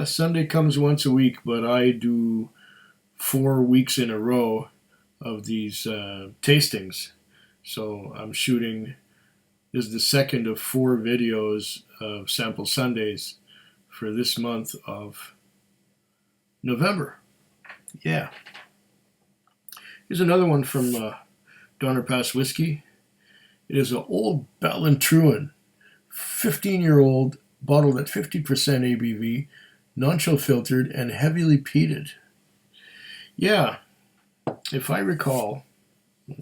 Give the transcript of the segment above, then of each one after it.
Sunday comes once a week, but I do 4 weeks in a row of these tastings. So I'm shooting, this is the second of 4 videos of Sample Sundays for this month of November. Yeah. Here's another one from Donner Pass Whiskey. It is an old Ballantruan, 15-year-old, bottled at 50% ABV, non-chill filtered, and heavily peated. Yeah, if I recall,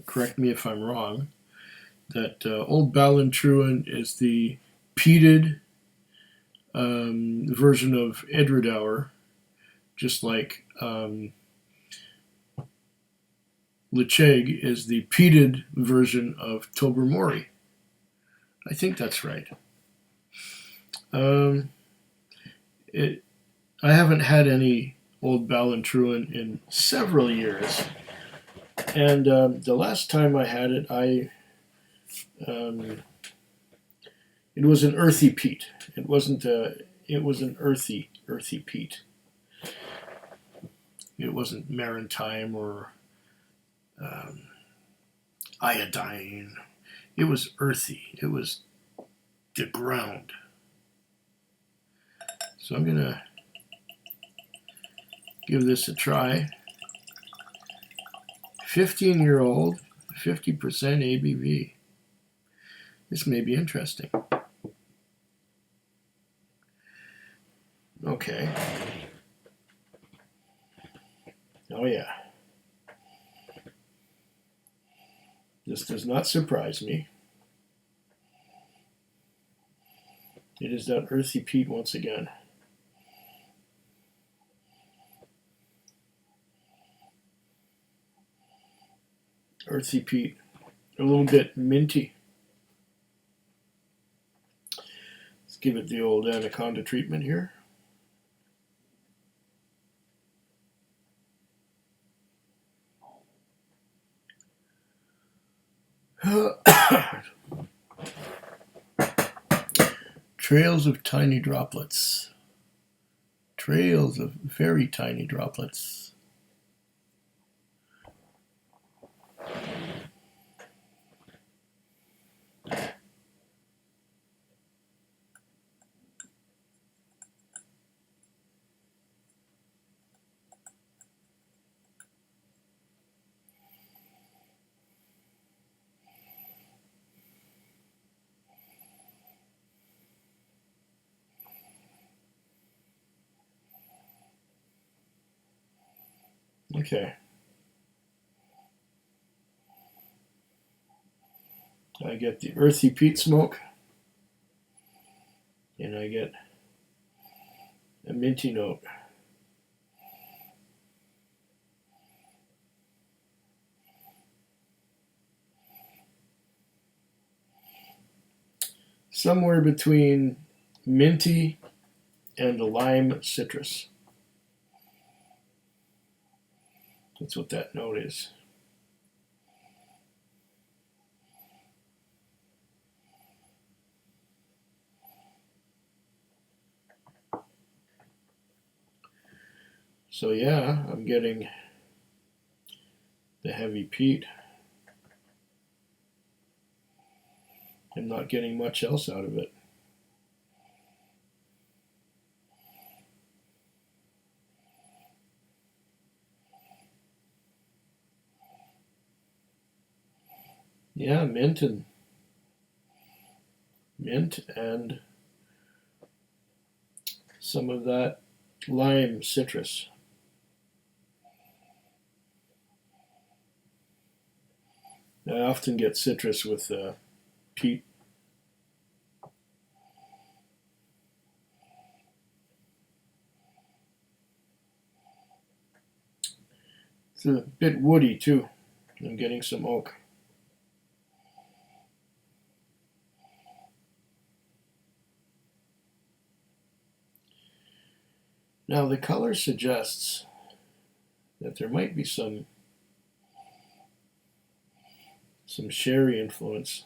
correct me if I'm wrong, that old Ballantruan is the peated version of Edwardauer, just like Lecheg is the peated version of Tobermory. I think that's right. I haven't had any old Ballantruan in several years, and the last time I had it, it was an earthy peat. It wasn't it was an earthy peat. It wasn't maritime or iodine. It was earthy. It was the ground. So I'm gonna give this a try. 15-year-old, 50% ABV. This may be interesting. Okay. Oh yeah. This does not surprise me. It is that earthy peat once again. Earthy peat. A little bit minty. Let's give it the old anaconda treatment here. Trails of tiny droplets. Trails of very tiny droplets. Okay. I get the earthy peat smoke, and I get a minty note. Somewhere between minty and a lime citrus. That's what that note is. So yeah, I'm getting the heavy peat. I'm not getting much else out of it. Yeah, mint and some of that lime citrus. I often get citrus with peat. It's a bit woody too. I'm getting some oak. Now the color suggests that there might be some sherry influence,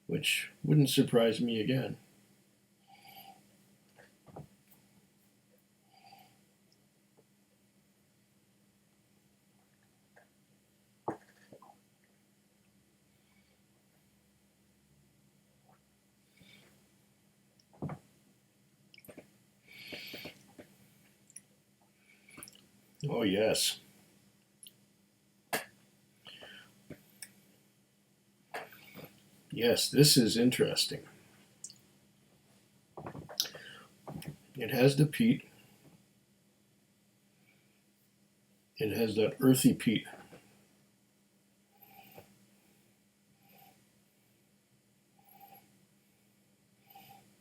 which wouldn't surprise me again. Oh, yes. Yes, this is interesting. It has the peat. It has that earthy peat.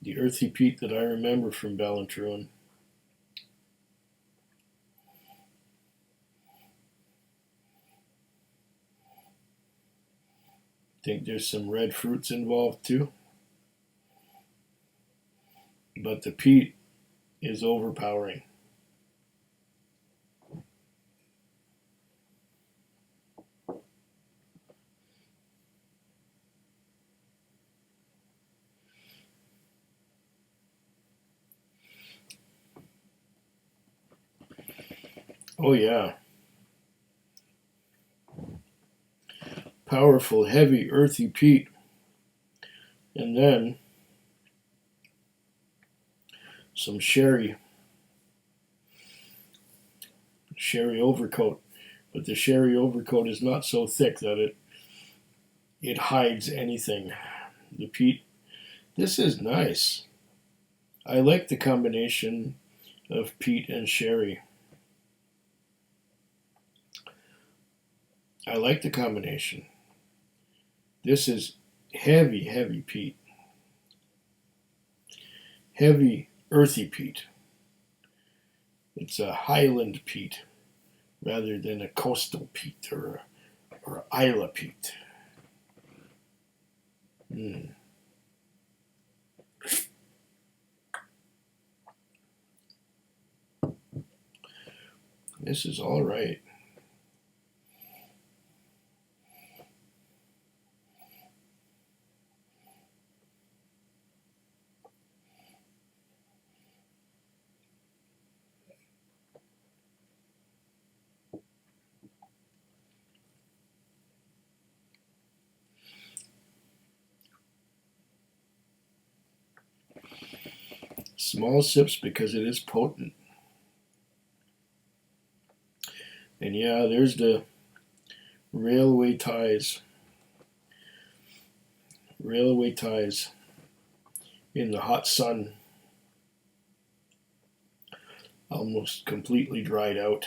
The earthy peat that I remember from Ballantruan. Think there's some red fruits involved too. But the peat is overpowering. Oh, yeah. Powerful, heavy, earthy peat. And then some sherry overcoat. But the sherry overcoat is not so thick that it hides anything. The peat. This is nice. I like the combination of peat and sherry. I like the combination. This is heavy, heavy peat. Heavy, earthy peat. It's a highland peat rather than a coastal peat or Isla peat. This is all right. Small sips because it is potent. And yeah, there's the railway ties. Railway ties in the hot sun. Almost completely dried out.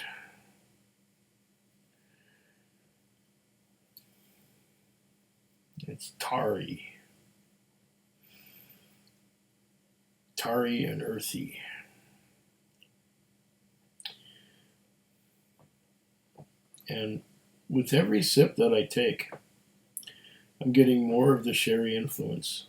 It's tarry. Tarry and earthy. And with every sip that I take, I'm getting more of the sherry influence.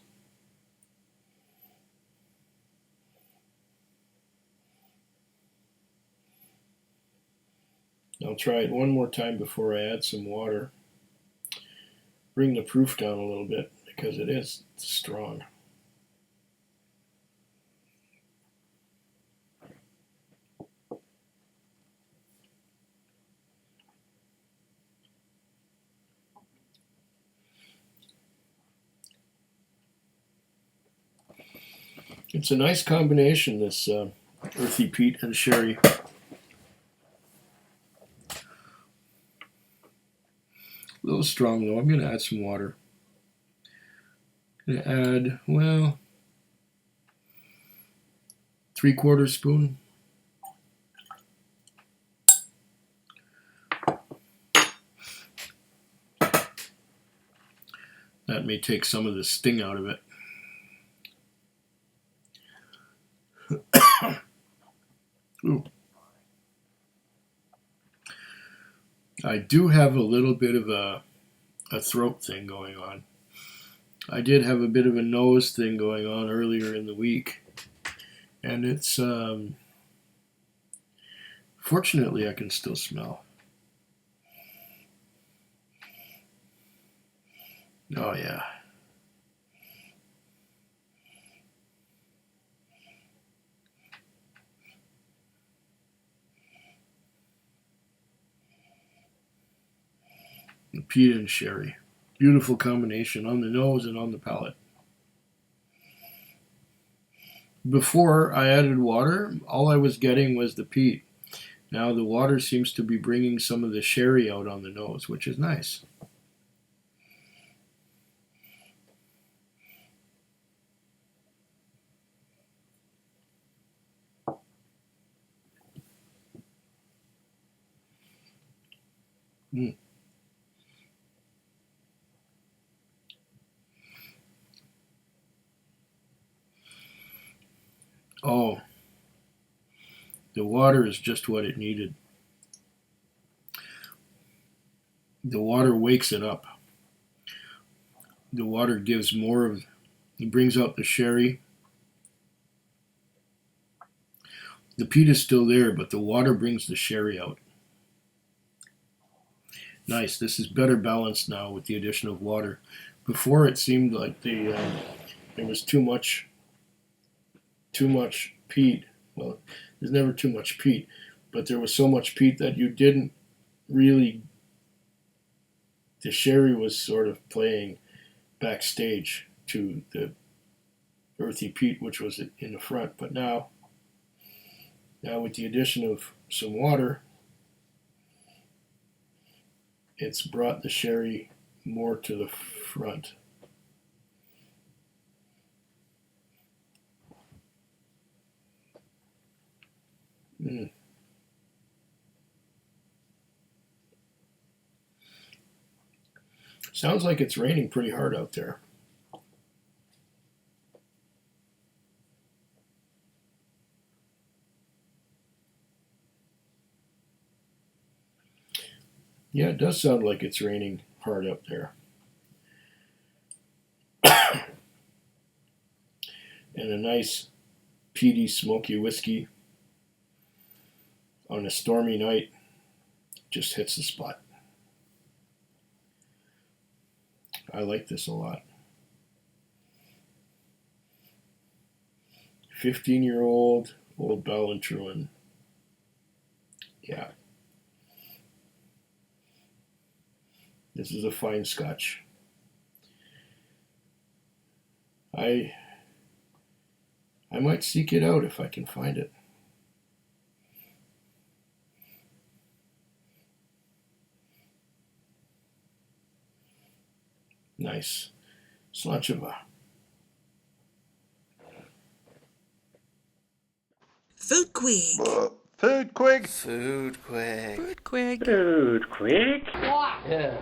I'll try it one more time before I add some water. Bring the proof down a little bit because it is strong. It's a nice combination, this earthy peat and sherry. A little strong though. I'm going to add some water. I'm going to add, well, 3/4 spoon. That may take some of the sting out of it. Ooh. I do have a little bit of a throat thing going on. I did have a bit of a nose thing going on earlier in the week. And it's, fortunately, I can still smell. Oh, yeah. Peat and sherry. Beautiful combination on the nose and on the palate. Before I added water, all I was getting was the peat. Now the water seems to be bringing some of the sherry out on the nose, which is nice. Mm. Oh, the water is just what it needed. The water wakes it up. The water gives more of, it brings out the sherry. The peat is still there, but the water brings the sherry out. Nice. This is better balanced now with the addition of water. Before it seemed like there was too much peat. Well, there's never too much peat, but there was so much peat that you didn't really. The sherry was sort of playing backstage to the earthy peat, which was in the front. But now with the addition of some water, it's brought the sherry more to the front. Mm. Sounds like it's raining pretty hard out there. Yeah, it does sound like it's raining hard up there. And a nice peaty, smoky whiskey on a stormy night just hits the spot. I like this a lot. 15-year-old old Ballantruan. Yeah. This is a fine Scotch. I might seek it out if I can find it. Nice. Slacheva. Food Quig. Food Quig. Food quick. Food Quig. Food quick. Yeah.